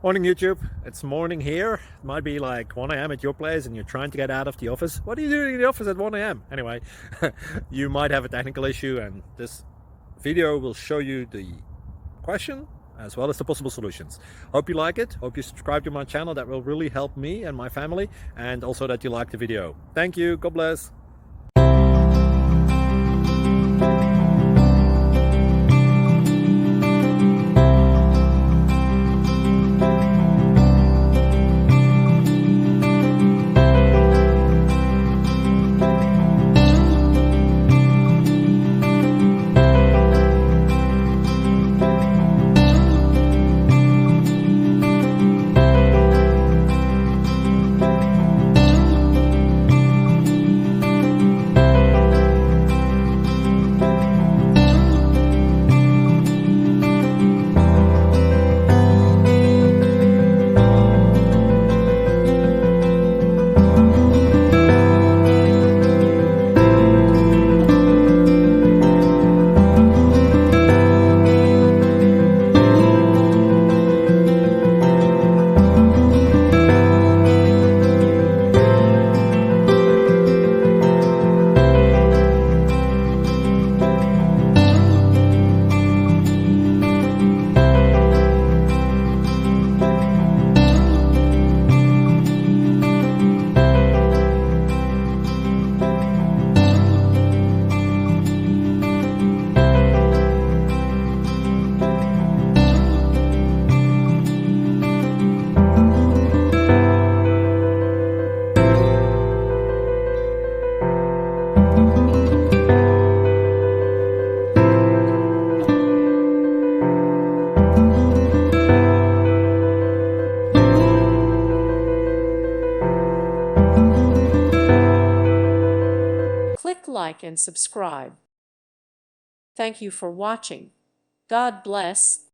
Morning YouTube, it's morning here. It might be like 1 a.m. at your place and you're trying to get out of the office. What are you doing in the office at 1 a.m.? Anyway, you might have a technical issue and this video will show you the question as well as the possible solutions. Hope you like it, hope you subscribe to my channel. That will really help me and my family, and also that you like the video. Thank you, God bless. Click like and subscribe. Thank you for watching. God bless.